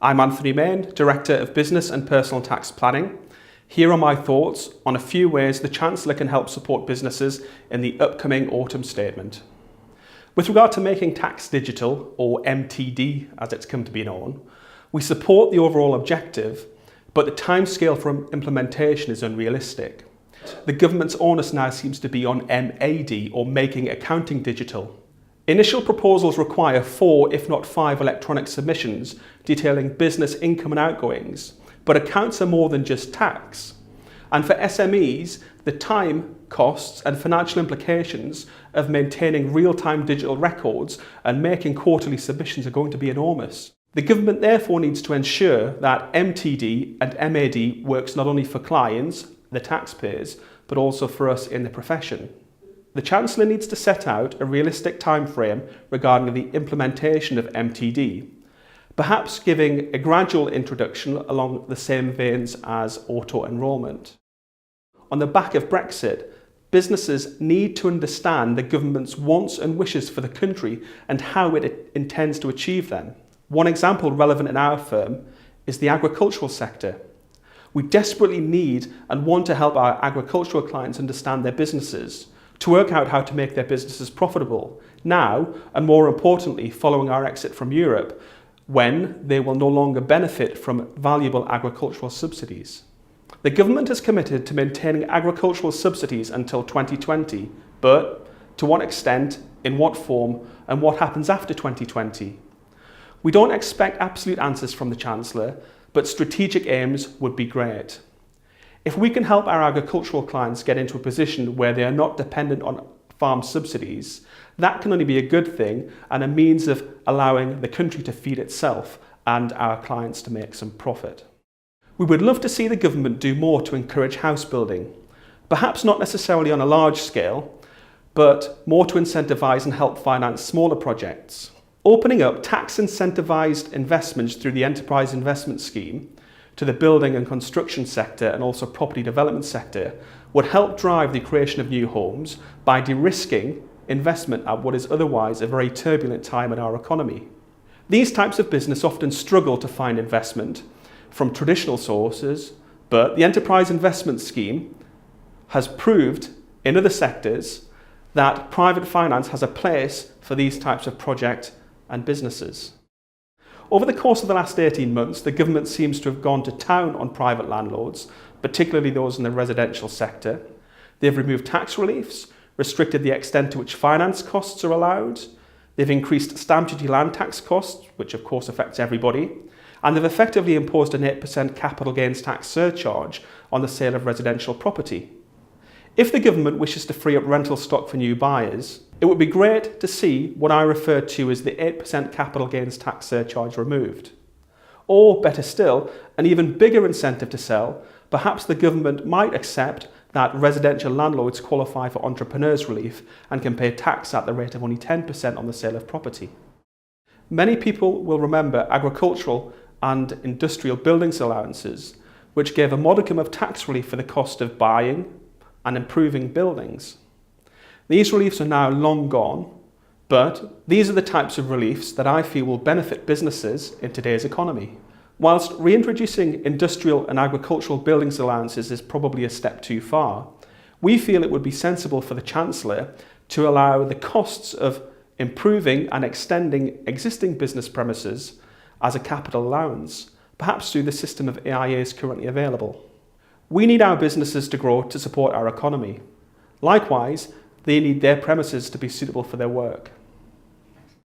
I'm Anthony Main, Director of Business and Personal Tax Planning. Here are my thoughts on a few ways the Chancellor can help support businesses in the upcoming autumn statement. With regard to making tax digital, or MTD as it's come to be known, we support the overall objective, but the timescale for implementation is unrealistic. The government's onus now seems to be on MAD, or making accounting digital. Initial proposals require 4, if not 5 electronic submissions detailing business income and outgoings, but accounts are more than just tax. And for SMEs, the time, costs and financial implications of maintaining real-time digital records and making quarterly submissions are going to be enormous. The government therefore needs to ensure that MTD and MAD works not only for clients, the taxpayers, but also for us in the profession. The Chancellor needs to set out a realistic timeframe regarding the implementation of MTD, perhaps giving a gradual introduction along the same veins as auto-enrolment. On the back of Brexit, businesses need to understand the government's wants and wishes for the country and how it intends to achieve them. One example relevant in our firm is the agricultural sector. We desperately need and want to help our agricultural clients understand their businesses, to work out how to make their businesses profitable, now and more importantly following our exit from Europe, when they will no longer benefit from valuable agricultural subsidies. The government has committed to maintaining agricultural subsidies until 2020, but to what extent, in what form, and what happens after 2020? We don't expect absolute answers from the Chancellor, but strategic aims would be great. If we can help our agricultural clients get into a position where they are not dependent on farm subsidies, that can only be a good thing and a means of allowing the country to feed itself and our clients to make some profit. We would love to see the government do more to encourage house building, perhaps not necessarily on a large scale, but more to incentivise and help finance smaller projects. Opening up tax incentivised investments through the Enterprise Investment Scheme to the building and construction sector and also property development sector would help drive the creation of new homes by de-risking investment at what is otherwise a very turbulent time in our economy. These types of business often struggle to find investment from traditional sources, but the Enterprise Investment Scheme has proved in other sectors that private finance has a place for these types of projects and businesses. Over the course of the last 18 months, the government seems to have gone to town on private landlords, particularly those in the residential sector. They've removed tax reliefs, restricted the extent to which finance costs are allowed. They've increased stamp duty land tax costs, which of course affects everybody. And they've effectively imposed an 8% capital gains tax surcharge on the sale of residential property. If the government wishes to free up rental stock for new buyers, it would be great to see what I refer to as the 8% capital gains tax surcharge removed. Or, better still, an even bigger incentive to sell. Perhaps the government might accept that residential landlords qualify for entrepreneurs relief and can pay tax at the rate of only 10% on the sale of property. Many people will remember agricultural and industrial buildings allowances, which gave a modicum of tax relief for the cost of buying and improving buildings. These reliefs are now long gone, but these are the types of reliefs that I feel will benefit businesses in today's economy. Whilst reintroducing industrial and agricultural buildings allowances is probably a step too far, we feel it would be sensible for the Chancellor to allow the costs of improving and extending existing business premises as a capital allowance, perhaps through the system of AIAs currently available. We need our businesses to grow to support our economy. Likewise, they need their premises to be suitable for their work.